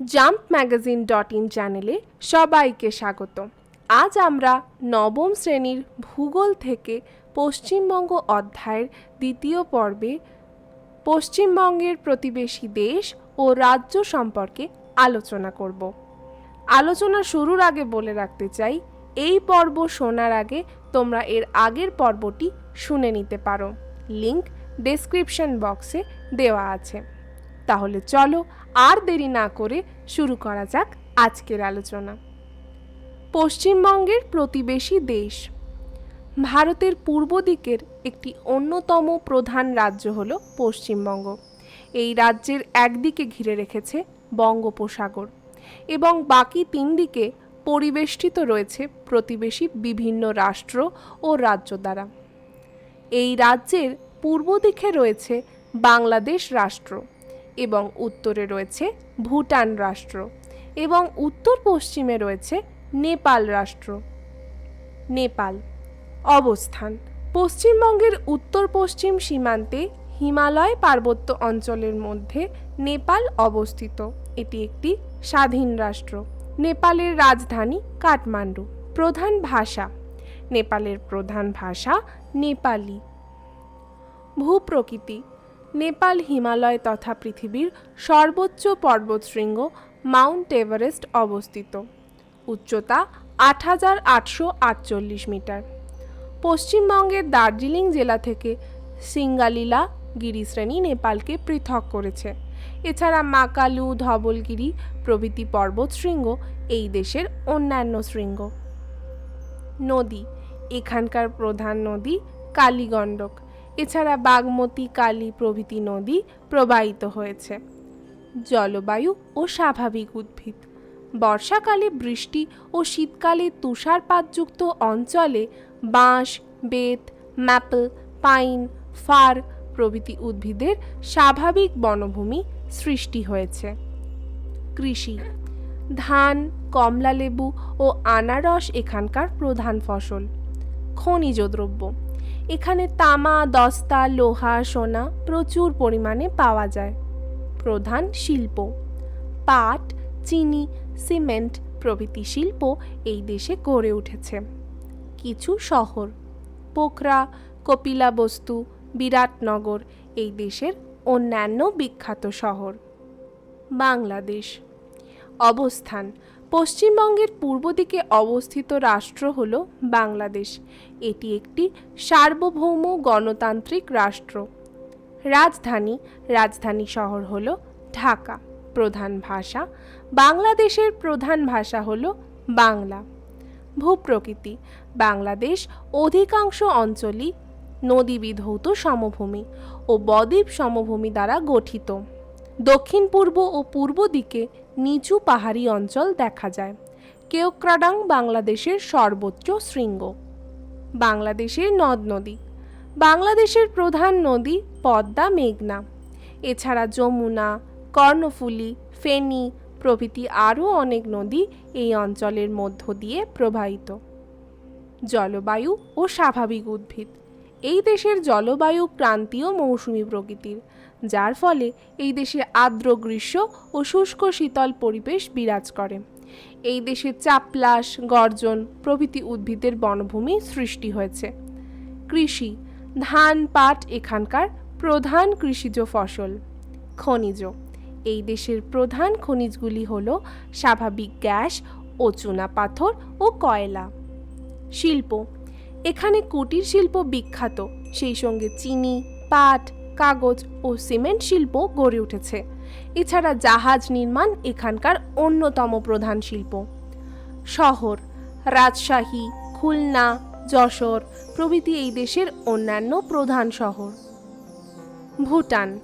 jumpmagazine.in চ্যানেলে সবাইকে স্বাগত। আজ আমরা নবম শ্রেণীর ভূগোল থেকে পশ্চিমবঙ্গ অধ্যায়ের দ্বিতীয় পর্বে পশ্চিমবঙ্গের প্রতিবেশী দেশ ও রাজ্য সম্পর্কে আলোচনা করব। আলোচনা শুরুর আগে বলে রাখতে চাই, এই পর্ব শোনার আগে তোমরা এর আগের পর্বটি শুনে নিতে পারো। লিংক ডেসক্রিপশন বক্সে দেওয়া আছে। তাহলে চলো আর দেরি না করে শুরু করা যাক আজকের আলোচনা। পশ্চিমবঙ্গের প্রতিবেশী দেশ। ভারতের পূর্ব দিকের একটি অন্যতম প্রধান রাজ্য হল পশ্চিমবঙ্গ। এই রাজ্যের একদিকে ঘিরে রেখেছে বঙ্গোপসাগর এবং বাকি তিন দিকে পরিবেষ্টিত রয়েছে প্রতিবেশী বিভিন্ন রাষ্ট্র ও রাজ্য দ্বারা। এই রাজ্যের পূর্ব দিকে রয়েছে বাংলাদেশ রাষ্ট্র এবং উত্তরে রয়েছে ভুটান রাষ্ট্র এবং উত্তর পশ্চিমে রয়েছে নেপাল রাষ্ট্র। নেপাল। অবস্থান। পশ্চিমবঙ্গের উত্তর পশ্চিম সীমান্তে হিমালয় পার্বত্য অঞ্চলের মধ্যে নেপাল অবস্থিত। এটি একটি স্বাধীন রাষ্ট্র। নেপালের রাজধানী কাঠমান্ডু। প্রধান ভাষা। নেপালের প্রধান ভাষা নেপালি। ভূপ্রকৃতি। নেপাল হিমালয় তথা পৃথিবীর সর্বোচ্চ পর্বতশৃঙ্গ মাউন্ট এভারেস্ট অবস্থিত। উচ্চতা ৮,৮৪৮ মিটার। পশ্চিমবঙ্গের দার্জিলিং জেলা থেকে সিঙ্গালিলা গিরিশ্রেণী নেপালকে পৃথক করেছে। এছাড়া মাকালু, ধবলগিরি প্রভৃতি পর্বতশৃঙ্গ এই দেশের অন্যান্য শৃঙ্গ। নদী। এখানকার প্রধান নদী কালীগণ্ডক। এছাড়া বাগমতী, কালী প্রভৃতি নদী প্রবাহিত হয়েছে। জলবায়ু ও স্বাভাবিক উদ্ভিদ। বর্ষাকালে বৃষ্টি ও শীতকালে তুষারপাতযুক্ত অঞ্চলে বাঁশ, বেত, ম্যাপল, পাইন, ফার প্রভৃতি উদ্ভিদের স্বাভাবিক বনভূমি সৃষ্টি হয়েছে। কৃষি। ধান, কমলালেবু ও আনারস এখানকার প্রধান ফসল। খনিজ দ্রব্য। এখানে তামা, দস্তা, লোহা, সোনা প্রচুর পরিমাণে পাওয়া যায়। প্রধান শিল্প। পাট, চিনি, সিমেন্ট প্রভৃতি শিল্প এই দেশে গড়ে উঠেছে। কিছু শহর। পোখরা, কপিলাবস্তু, বিরাটনগর এই দেশের অন্যান্য বিখ্যাত শহর। বাংলাদেশ। অবস্থান। পশ্চিমবঙ্গের পূর্ব দিকে অবস্থিত রাষ্ট্র হল বাংলাদেশ। এটি একটি সার্বভৌম গণতান্ত্রিক রাষ্ট্র। রাজধানী। রাজধানী শহর হল ঢাকা। প্রধান ভাষা। বাংলাদেশের প্রধান ভাষা হল বাংলা। ভূপ্রকৃতি। বাংলাদেশ অধিকাংশ অঞ্চলই নদীবিধৌত সমভূমি ও বদ্বীপ সমভূমি দ্বারা গঠিত। দক্ষিণ পূর্ব ও পূর্ব দিকে নিচু পাহাড়ি অঞ্চল দেখা যায়। কেওক্রাডাং বাংলাদেশের সর্বোচ্চ শৃঙ্গ। বাংলাদেশের নদ নদী। বাংলাদেশের প্রধান নদী পদ্মা, মেঘনা। এছাড়া যমুনা, কর্ণফুলী, ফেনী প্রভৃতি আরও অনেক নদী এই অঞ্চলের মধ্য দিয়ে প্রবাহিত। জলবায়ু ও স্বাভাবিক উদ্ভিদ। এই দেশের জলবায়ু ক্রান্তীয় মৌসুমী প্রকৃতির, যার ফলে এই দেশে আর্দ্র গ্রীষ্ম ও শুষ্ক শীতল পরিবেশ বিরাজ করে। এই দেশে চাপলাস, গর্জন প্রভৃতি উদ্ভিদের বনভূমি সৃষ্টি হয়েছে। কৃষি। ধান, পাট এখানকার প্রধান কৃষিজ ফসল। খনিজ। এই দেশের প্রধান খনিজগুলি হল স্বাভাবিক গ্যাস ও চুনাপাথর ও কয়লা। শিল্প। এখানে কুটির শিল্প বিখ্যাত, সেই সঙ্গে চিনি, পাট, কাগজ ও সিমেন্ট শিল্প গড়ে উঠেছে। এছাড়া জাহাজ নির্মাণ এখানকার অন্যতম প্রধান শিল্প। শহর। রাজশাহী, খুলনা, যশোর প্রভৃতি এই দেশের অন্যান্য প্রধান শহর। ভুটান।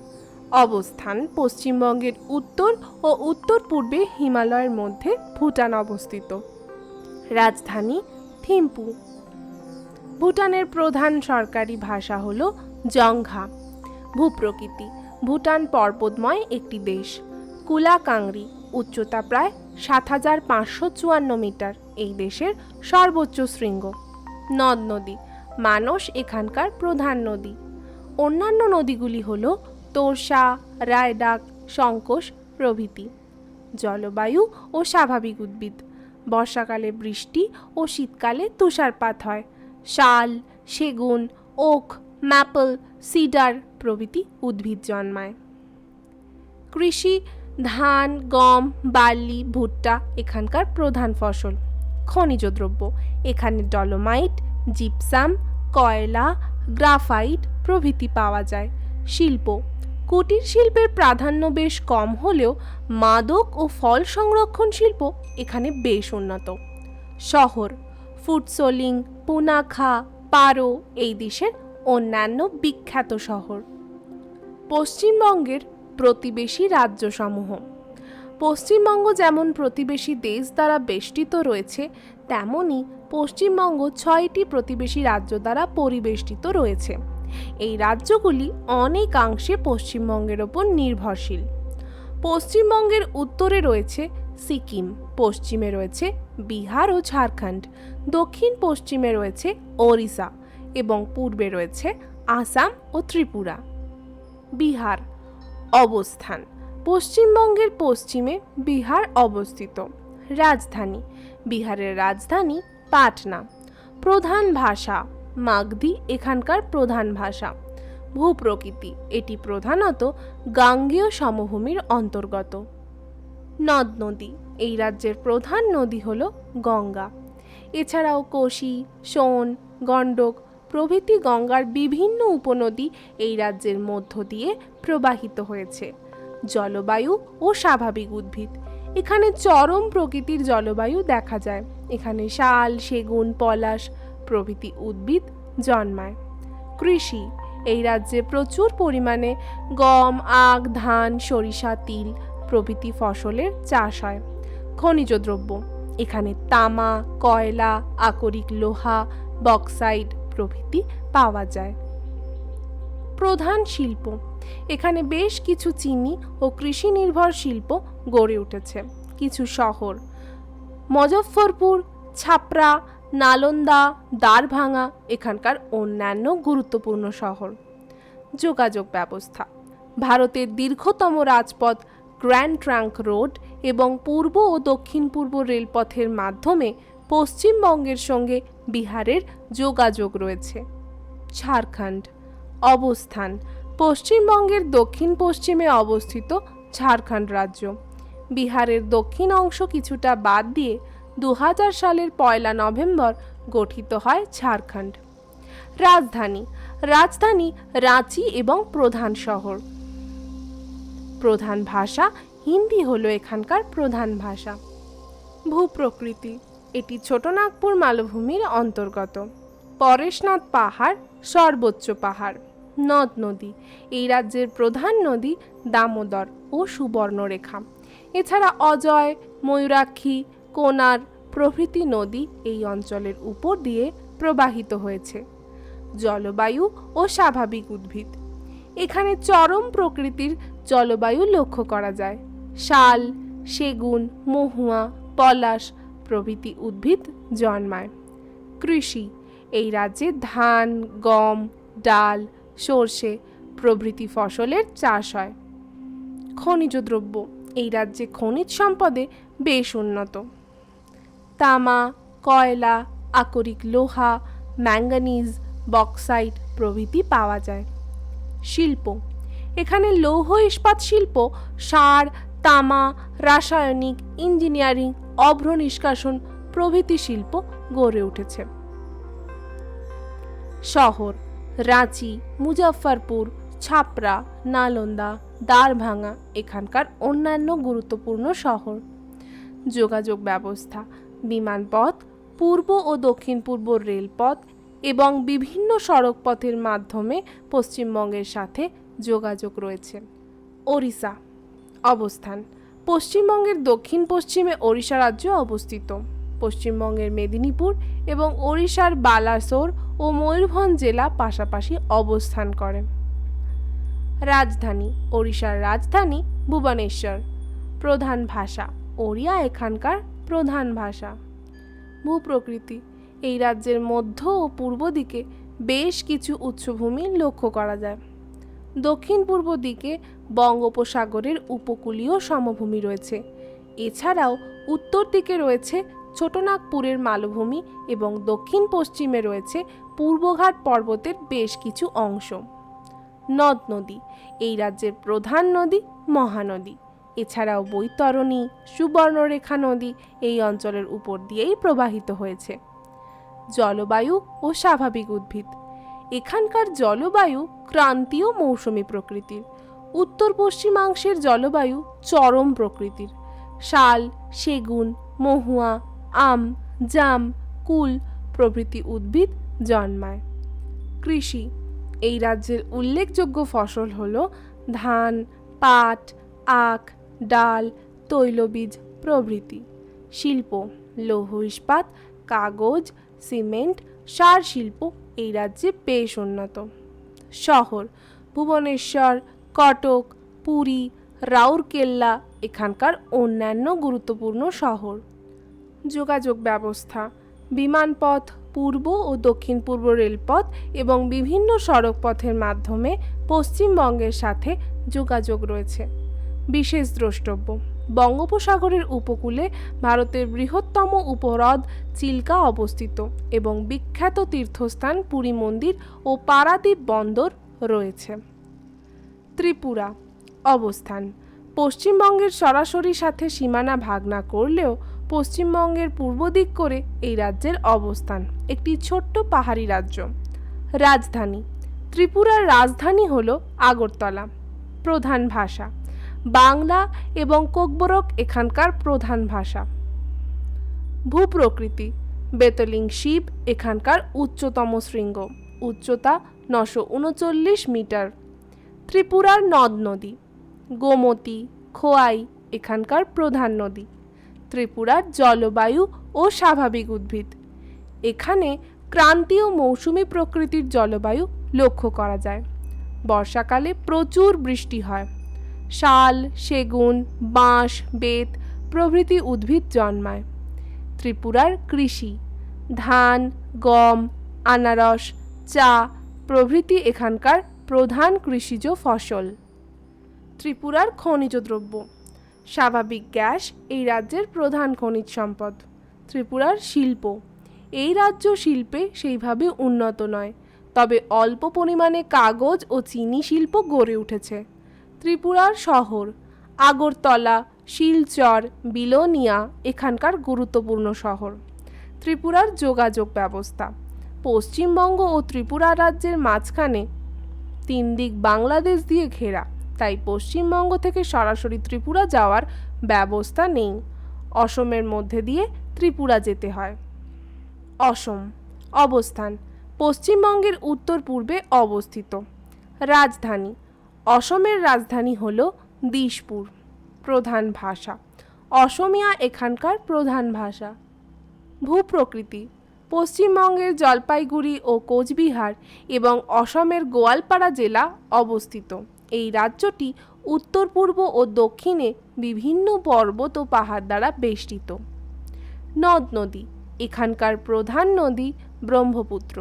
অবস্থান। পশ্চিমবঙ্গের উত্তর ও উত্তর পূর্বে হিমালয়ের মধ্যে ভুটান অবস্থিত। রাজধানী থিম্পু। ভুটানের প্রধান সরকারি ভাষা হল জংঘা। ভূপ্রকৃতি। ভুটান পর্বতময় একটি দেশ। কুলাকাংরি। উচ্চতা প্রায় ৭,৫৫৪ মিটার। এই দেশের সর্বোচ্চ শৃঙ্গ। নদ নদী। মানস এখানকার প্রধান নদী। অন্যান্য নদীগুলি হল তোরসা, রায়ডাক, সংকোশ প্রভৃতি। জলবায়ু ও স্বাভাবিক উদ্ভিদ। বর্ষাকালে বৃষ্টি ও শীতকালে তুষারপাত হয়। শাল, সেগুন, ওক, ম্যাপল, সিডার প্রভৃতি উদ্ভিদ জন্মায়। কৃষি, ধান, গম, বার্লি, ভুট্টা এখানকার প্রধান ফসল। খনিজ দ্রব্য, এখানে ডলোমাইট, জিপসাম, কয়লা, গ্রাফাইট প্রভৃতি পাওয়া যায়। শিল্প, কুটির শিল্পের প্রাধান্য বেশ কম হলেও মাদক ও ফল সংরক্ষণ শিল্প এখানে বেশ উন্নত। শহর, ফুটসোলিং, পুনাখা, পারো এই দেশের অন্যান্য বিখ্যাত শহর। পশ্চিমবঙ্গের প্রতিবেশী রাজ্যসমূহ। পশ্চিমবঙ্গ যেমন প্রতিবেশী দেশ দ্বারা বেষ্টিত রয়েছে, তেমনি পশ্চিমবঙ্গ 6টি প্রতিবেশী রাজ্য দ্বারা পরিবেষ্টিত রয়েছে। এই রাজ্যগুলি অনেকাংশে পশ্চিমবঙ্গের ওপর নির্ভরশীল। পশ্চিমবঙ্গের উত্তরে রয়েছে সিকিম, পশ্চিমে রয়েছে বিহার ও ঝাড়খণ্ড, দক্ষিণ পশ্চিমে রয়েছে ওড়িশা এবং পূর্বে রয়েছে আসাম ও ত্রিপুরা। বিহার অবস্থান, পশ্চিমবঙ্গের পশ্চিমে বিহার অবস্থিত। রাজধানী, বিহারের রাজধানী পাটনা। প্রধান ভাষা মাগধী এখানকার প্রধান ভাষা। ভূপ্রকৃতি, এটি প্রধানত গাঙ্গেয় সমভূমির অন্তর্গত। নদ নদী, এই রাজ্যের প্রধান নদী হল গঙ্গা। এছাড়াও কোশি, সোন, গণ্ডক প্রভৃতি গঙ্গার বিভিন্ন উপনদী এই রাজ্যের মধ্য দিয়ে প্রবাহিত হয়েছে। জলবায়ু ও স্বাভাবিক উদ্ভিদ, এখানে চরম প্রকৃতির জলবায়ু দেখা যায়। এখানে শাল, সেগুন, পলাশ প্রভৃতি উদ্ভিদ জন্মায়। কৃষি, এই রাজ্যে প্রচুর পরিমাণে গম, আখ, ধান, সরিষা, তিল প্রভৃতি ফসলের চাষ হয়। খনিজ দ্রব্য, এখানে তামা, কয়লা, আকরিক লোহা, বক্সাইট প্রভৃতি পাওয়া যায়। প্রধান শিল্প, এখানে বেশ কিছু চিনি ও কৃষি নির্ভর শিল্প গড়ে উঠেছে। কিছু শহর, মুজফ্ফরপুর, ছাপরা, নালন্দা, দ্বারভাঙা এখানকার অন্যান্য গুরুত্বপূর্ণ শহর। যোগাযোগ ব্যবস্থা, ভারতের দীর্ঘতম রাজপথ গ্র্যান্ড ট্রাঙ্ক রোড এবং পূর্ব ও দক্ষিণ পূর্ব রেলপথের মাধ্যমে পশ্চিমবঙ্গের সঙ্গে বিহারের যোগাযোগ রয়েছে। ঝাড়খণ্ড অবস্থান, পশ্চিমবঙ্গের দক্ষিণ পশ্চিমে অবস্থিত ঝাড়খণ্ড রাজ্য। বিহারের দক্ষিণ অংশ কিছুটা বাদ দিয়ে 2000 সালের 1 নভেম্বর গঠিত হয় ঝাড়খণ্ড। রাজধানী, রাজধানী রাঁচি এবং প্রধান শহর। প্রধান ভাষা হিন্দি হলো এখানকার প্রধান ভাষা। ভূপ্রকৃতি, এটি ছোটনাগপুর মালভূমির অন্তর্গত। পরেশনাথ পাহাড় সর্বোচ্চ পাহাড়। নদ নদী, এই রাজ্যের প্রধান নদী দামোদর ও সুবর্ণরেখা। এছাড়া অজয়, ময়ূরাক্ষী, কোনার প্রভৃতি নদী এই অঞ্চলের উপর দিয়ে প্রবাহিত হয়েছে। জলবায়ু ও স্বাভাবিক উদ্ভিদ, এখানে চরম প্রকৃতির জলবায়ু লক্ষ্য করা যায়। শাল, সেগুন, মহুয়া, পলাশ প্রভৃতি উদ্ভিদ জন্মায়। কৃষি, এই রাজ্যে ধান, গম, ডাল, সর্ষে প্রভৃতি ফসলের চাষ হয়। খনিজ দ্রব্য, এই রাজ্যে খনিজ সম্পদে বেশ উন্নত। তামা, কয়লা, আকরিক লোহা, ম্যাঙ্গানিজ, বক্সাইট প্রভৃতি পাওয়া যায়। শিল্প, এখানে লৌহ ইস্পাত শিল্প, সার, তামা, রাসায়নিক, ইঞ্জিনিয়ারিং, অভ্র নিষ্কাশন প্রভৃতি শিল্প গড়ে উঠেছে। শহর, রাঁচি, মুজফ্ফরপুর, ছাপরা, নালন্দা, দ্বারভাঙা এখানকার অন্যান্য গুরুত্বপূর্ণ শহর। যোগাযোগ ব্যবস্থা, বিমানপথ, পূর্ব ও দক্ষিণ পূর্ব রেলপথ এবং বিভিন্ন সড়ক পথের মাধ্যমে পশ্চিমবঙ্গের সাথে যোগাযোগ রয়েছে। ওড়িশা অবস্থান, পশ্চিমবঙ্গের দক্ষিণ পশ্চিমে ওড়িশা রাজ্য অবস্থিত। পশ্চিমবঙ্গের মেদিনীপুর এবং ওড়িশার বালাসোর ও ময়ূরভঞ্জ জেলা পাশাপাশি অবস্থান করে। রাজধানী, ওড়িশার রাজধানী ভুবনেশ্বর। প্রধান ভাষা ওড়িয়া এখানকার প্রধান ভাষা। ভূপ্রকৃতি, এই রাজ্যের মধ্য ও পূর্ব দিকে বেশ কিছু উচ্চভূমি লক্ষ্য করা যায়। দক্ষিণ পূর্ব দিকে বঙ্গোপসাগরের উপকূলীয় সমভূমি রয়েছে। এছাড়াও উত্তর দিকে রয়েছে ছোটনাগপুরের মালভূমি এবং দক্ষিণ পশ্চিমে রয়েছে পূর্বঘাট পর্বতের বেশ কিছু অংশ। নদ নদী, এই রাজ্যের প্রধান নদী মহানদী। এছাড়াও বৈতরণী, সুবর্ণরেখা নদী এই অঞ্চলের উপর দিয়েই প্রবাহিত হয়েছে। জলবায়ু ও স্বাভাবিক উদ্ভিদ, এখানকার জলবায়ু ক্রান্তীয় মৌসুমী প্রকৃতির। উত্তর পশ্চিমাংশের জলবায়ু চরম প্রকৃতির। শাল, সেগুন, মহুয়া, আম, জাম, কুল প্রভৃতি উদ্ভিদ জন্মায়। কৃষি, এই রাজ্যের উল্লেখযোগ্য ফসল হল ধান, পাট, আখ, ডাল, তৈলবীজ প্রভৃতি। শিল্প, লৌহ ইস্পাত, কাগজ, সিমেন্ট, সার শিল্প এই রাজ্যে বেশ উন্নত। শহর, ভুবনেশ্বর, কটক, পুরী, রাউরকেল্লা এখানকার অন্যান্য গুরুত্বপূর্ণ শহর। যোগাযোগ ব্যবস্থা, বিমানপথ, পূর্ব ও দক্ষিণ পূর্ব রেলপথ এবং বিভিন্ন সড়ক পথের মাধ্যমে পশ্চিমবঙ্গের সাথে যোগাযোগ রয়েছে। বিশেষ দ্রষ্টব্য, বঙ্গোপসাগরের উপকূলে ভারতের বৃহত্তম উপহ্রদ চিল্কা অবস্থিত এবং বিখ্যাত তীর্থস্থান পুরী মন্দির ও পারাদ্বীপ বন্দর রয়েছে। ত্রিপুরা অবস্থান, পশ্চিমবঙ্গের সরাসরি সাথে সীমানা ভাগ না করলেও পশ্চিমবঙ্গের পূর্ব দিক করে এই রাজ্যের অবস্থান। একটি ছোট্ট পাহাড়ি রাজ্য। রাজধানী, ত্রিপুরার রাজধানী হল আগরতলা। প্রধান ভাষা বাংলা এবং কোকবরক এখানকার প্রধান ভাষা। ভূপ্রকৃতি, বেতলিং শিব এখানকার উচ্চতম শৃঙ্গ, উচ্চতা 939 মিটার। ত্রিপুরার নদ নদী, গোমতী, খোয়াই এখানকার প্রধান নদী। ত্রিপুরার জলবায়ু ও স্বাভাবিক উদ্ভিদ, এখানে ক্রান্তীয় মৌসুমী প্রকৃতির জলবায়ু লক্ষ্য করা যায়। বর্ষাকালে প্রচুর বৃষ্টি হয়। শাল, সেগুন, বাঁশ, বেত প্রভৃতি উদ্ভিদ জন্মায়। ত্রিপুরার কৃষি, ধান, গম, আনারস, চা প্রভৃতি এখানকার প্রধান কৃষিজ ফসল। ত্রিপুরার খনিজ দ্রব্য, স্বাভাবিক গ্যাস এই রাজ্যের প্রধান খনিজ সম্পদ। ত্রিপুরার শিল্প, এই রাজ্য শিল্পে সেইভাবে উন্নত নয়, তবে অল্প পরিমাণে কাগজ ও চিনি শিল্প গড়ে উঠেছে। ত্রিপুরার শহর, আগরতলা, শিলচর, বিলোনিয়া এখানকার গুরুত্বপূর্ণ শহর। ত্রিপুরার যোগাযোগ ব্যবস্থা, পশ্চিমবঙ্গ ও ত্রিপুরা রাজ্যের মাঝখানে 3 দিক বাংলাদেশ দিয়ে ঘেরা, তাই পশ্চিমবঙ্গ থেকে সরাসরি ত্রিপুরা যাওয়ার ব্যবস্থা নেই। অসমের মধ্যে দিয়ে ত্রিপুরা যেতে হয়। অসম অবস্থান, পশ্চিমবঙ্গের উত্তর পূর্বে অবস্থিত। রাজধানী, অসমের রাজধানী হল দিশপুর। প্রধান ভাষা অসমিয়া এখানকার প্রধান ভাষা। ভূপ্রকৃতি, পশ্চিমবঙ্গের জলপাইগুড়ি ও কোচবিহার এবং অসমের গোয়ালপাড়া জেলা অবস্থিত। এই রাজ্যটি উত্তর পূর্ব ও দক্ষিণে বিভিন্ন পর্বত ও পাহাড় দ্বারা বেষ্টিত। নদ নদী, এখানকার প্রধান নদী ব্রহ্মপুত্র।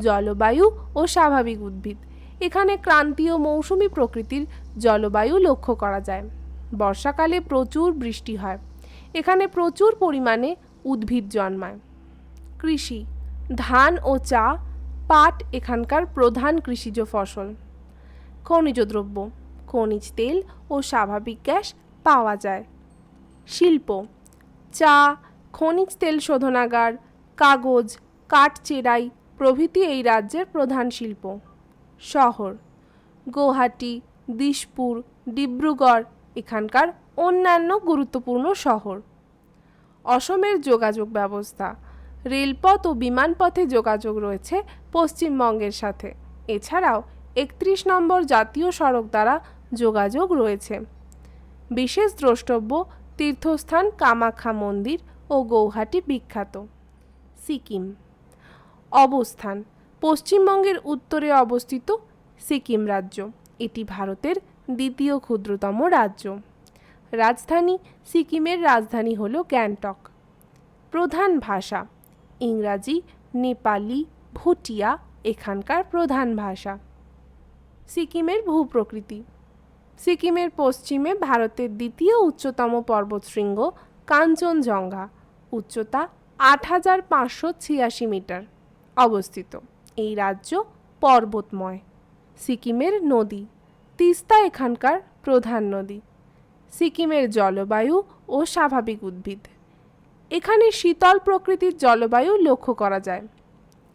জলবায়ু ও স্বাভাবিক উদ্ভিদ, এখানে ক্রান্তীয় মৌসুমী প্রকৃতির জলবায়ু লক্ষ্য করা যায়। বর্ষাকালে প্রচুর বৃষ্টি হয়। এখানে প্রচুর পরিমাণে উদ্ভিদ জন্মায়। কৃষি, ধান ও চা, পাট এখানকার প্রধান কৃষিজ ফসল। খনিজ দ্রব্য, খনিজ তেল ও স্বাভাবিক গ্যাস পাওয়া যায়। শিল্প, চা, খনিজ তেল শোধনাগার, কাগজ, কাঠ চেরাই প্রভৃতি এই রাজ্যের প্রধান শিল্প। শহর, গৌহাটি, দিশপুর, ডিব্রুগড় এখানকার অন্যান্য গুরুত্বপূর্ণ শহর। অসমের যোগাযোগ ব্যবস্থা, রেলপথ ও বিমানপথে যোগাযোগ রয়েছে পশ্চিমবঙ্গের সাথে। এছাড়াও 31 নম্বর জাতীয় সড়ক দ্বারা যোগাযোগ রয়েছে। বিশেষ দ্রষ্টব্য তীর্থস্থান কামাখ্যা মন্দির ও গৌহাটি বিখ্যাত। সিকিম অবস্থান, পশ্চিমবঙ্গের উত্তরে অবস্থিত সিকিম রাজ্য। এটি ভারতের দ্বিতীয় ক্ষুদ্রতম রাজ্য। রাজধানী, সিকিমের রাজধানী হল গ্যাংটক। প্রধান ভাষা ইংরাজি, নেপালি, ভুটিয়া এখানকার প্রধান ভাষা। সিকিমের ভূপ্রকৃতি, সিকিমের পশ্চিমে ভারতের দ্বিতীয় উচ্চতম পর্বতশৃঙ্গ কাঞ্চনজঙ্ঘা, উচ্চতা ৮,৫৮৬ মিটার অবস্থিত। এই রাজ্য পর্বতময়। সিকিমের নদী, তিস্তা এখানকার প্রধান নদী। সিকিমের জলবায়ু ও স্বাভাবিক উদ্ভিদ। এখানে শীতল প্রকৃতির জলবায়ু লক্ষ্য করা যায়।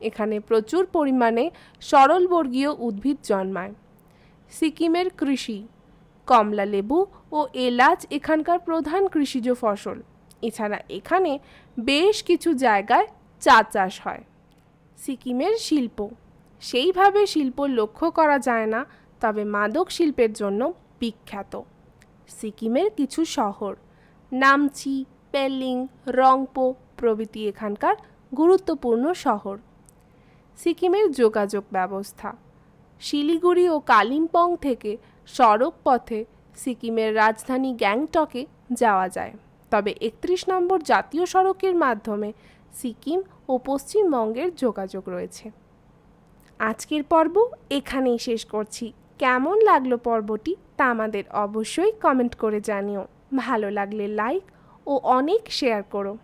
এখানে প্রচুর পরিমাণে সরলবর্গীয় উদ্ভিদ জন্মায়। সিকিমের কৃষি, কমলা লেবু ও এলাচ এখানকার প্রধান কৃষিজ ফসল। এছাড়া এখানে বেশ কিছু জায়গায় চা চাষ হয়। সিকিমের শিল্প, সেইভাবে শিল্প লক্ষ্য করা যায় না, তবে মাদক শিল্পের জন্য বিখ্যাত। সিকিমের কিছু শহর, নামচি, পেলিং, রংপো প্রভৃতি এখানকার গুরুত্বপূর্ণ শহর। সিকিমের যোগাযোগ ব্যবস্থা, শিলিগুড়ি ও কালিম্পং থেকে সড়ক পথে সিকিমের রাজধানী গ্যাংটকে যাওয়া যায়, তবে ৩১ নম্বর জাতীয় সড়কের মাধ্যমে সিকিম ও পশ্চিমবঙ্গের যোগাযোগ রয়েছে। আজকের পর্ব এখানেই শেষ করছি। কেমন লাগলো পর্বটি তা আমাদের অবশ্যই কমেন্ট করে জানিও। ভালো লাগলে লাইক ও অনেক শেয়ার করো।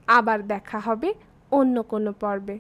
আবার দেখা হবে অন্য কোনো পর্বে।